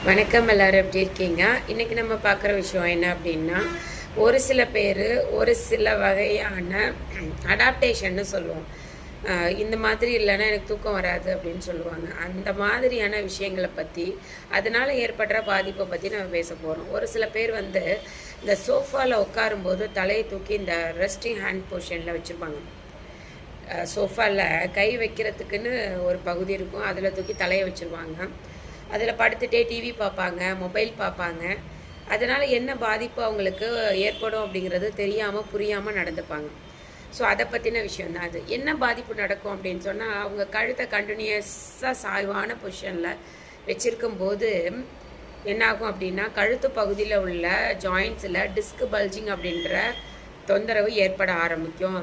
வணக்கம், எல்லாரும் எப்படி இருக்கீங்க? இன்றைக்கி நம்ம பார்க்குற விஷயம் என்ன அப்படின்னா, ஒரு சில பேர் ஒரு சில வகையான அடாப்டேஷன்னு சொல்லுவோம். இந்த மாதிரி இல்லைன்னா எனக்கு தூக்கம் வராது அப்படின்னு சொல்லுவாங்க. அந்த மாதிரியான விஷயங்களை பற்றி, அதனால் ஏற்படுற பாதிப்பை பற்றி நம்ம பேச போகிறோம். ஒரு சில பேர் இந்த சோஃபாவில் உட்காரும்போது தலையை தூக்கி இந்த ரெஸ்டிங் ஹேண்ட் பொசிஷனில் வச்சுருப்பாங்க. சோஃபாவில் கை வைக்கிறதுக்குன்னு ஒரு பகுதி இருக்கும், அதில் தூக்கி தலையை வச்சுருவாங்க. அதில் படுத்துகிட்டே டிவி பார்ப்பாங்க, மொபைல் பார்ப்பாங்க. அதனால் என்ன பாதிப்பு அவங்களுக்கு ஏற்படும் அப்படிங்கிறது தெரியாமல் புரியாமல் நடந்துப்பாங்க. ஸோ அதை பற்றின விஷயந்தான் அது. என்ன பாதிப்பு நடக்கும் அப்படின்னு சொன்னால், அவங்க கழுத்தை கண்டினியூஸாக சாய்வான பொசிஷனில் வச்சுருக்கும்போது என்னாகும் அப்படின்னா, கழுத்து பகுதியில் உள்ள ஜாயின்ஸில் டிஸ்க் பல்ஜிங் அப்படின்ற தொந்தரவு ஏற்பட ஆரம்பிக்கும்.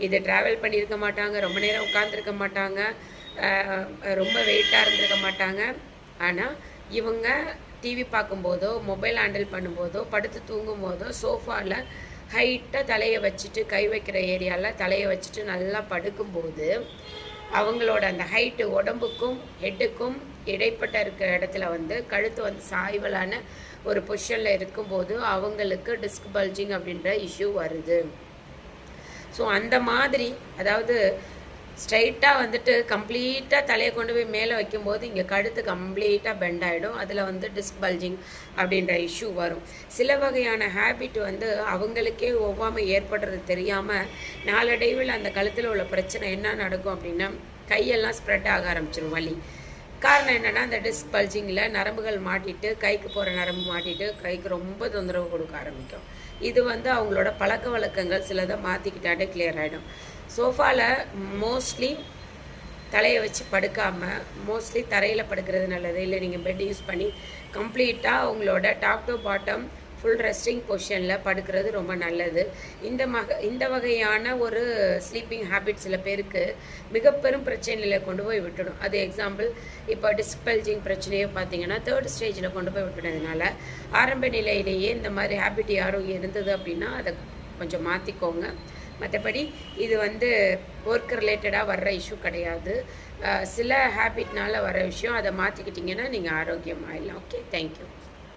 இது ட்ராவல் பண்ணியிருக்க மாட்டாங்க, ரொம்ப நேரம் உட்காந்துருக்க மாட்டாங்க, ரொம்ப வெயிட்டாக இருந்திருக்க மாட்டாங்க. ஆனால் இவங்க டிவி பார்க்கும்போதோ, மொபைல் ஹேண்டில் பண்ணும்போதோ, படுத்து தூங்கும் போதோ, சோஃபாவில் ஹைட்டாக தலையை வச்சுட்டு, கை வைக்கிற ஏரியாவில் தலையை வச்சுட்டு நல்லா படுக்கும்போது, அவங்களோட அந்த ஹைட்டு உடம்புக்கும் ஹெட்டுக்கும் இடைப்பட்ட இருக்கிற இடத்துல கழுத்து சாய்வலான ஒரு பொசிஷனில் இருக்கும்போது அவங்களுக்கு டிஸ்க் பல்ஜிங் அப்படின்ற இஷ்யூ வருது. ஸோ அந்த மாதிரி, அதாவது ஸ்ட்ரைட்டாக கம்ப்ளீட்டாக தலையை கொண்டு போய் மேலே வைக்கும்போது இங்கே கழுத்து கம்ப்ளீட்டாக பெண்ட் ஆகிடும். அதில் டிஸ்க் பல்ஜிங் அப்படின்ற இஷ்யூ வரும். சில வகையான ஹேபிட் அவங்களுக்கே ஒவ்வாமல் ஏற்படுறது தெரியாமல் நாளடைவில் அந்த கழுத்தில் உள்ள பிரச்சனை என்ன நடக்கும் அப்படின்னா, கையெல்லாம் ஸ்ப்ரெட் ஆக ஆரம்பிச்சிடும் வலி. காரணம் என்னென்னா, அந்த டிஸ்க் பல்ஜிங்கில் நரம்புகள் மாட்டிட்டு, கைக்கு போகிற நரம்பு மாட்டிட்டு கைக்கு ரொம்ப தொந்தரவு கொடுக்க ஆரம்பிக்கும். இது அவங்களோட பழக்க வழக்கங்கள் சிலதை மாற்றிக்கிட்டாலே கிளியர் ஆகிடும். சோஃபாவில் மோஸ்ட்லி தலையை வச்சு படுக்காமல் மோஸ்ட்லி தரையில் படுக்கிறது நல்லது. இல்லை நீங்கள் பெட் யூஸ் பண்ணி கம்ப்ளீட்டாக உங்களோட top to bottom full resting பொசிஷனில் படுக்கிறது ரொம்ப நல்லது. இந்த வகையான ஒரு ஸ்லீப்பிங் ஹேபிட் சில பேருக்கு மிக பெரும் பிரச்சனையில் கொண்டு போய் விட்டுடும். அது எக்ஸாம்பிள், இப்போ டிஸ்க் பல்ஜிங் பிரச்சனையை பார்த்தீங்கன்னா 3rd ஸ்டேஜில் கொண்டு போய் விட்டுனதுனால, ஆரம்ப நிலையிலேயே இந்த மாதிரி ஹேபிட் யாரும் இருந்தது அப்படின்னா அதை கொஞ்சம் மாற்றிக்கோங்க. மற்றபடி இது ஒர்க் ரிலேட்டடாக வர்ற இஷ்யூ கிடையாது. சில ஹேபிட்னால் வர விஷயம், அதை மாற்றிக்கிட்டிங்கன்னா நீங்கள் ஆரோக்கியமாகிடலாம். Okay, thank you.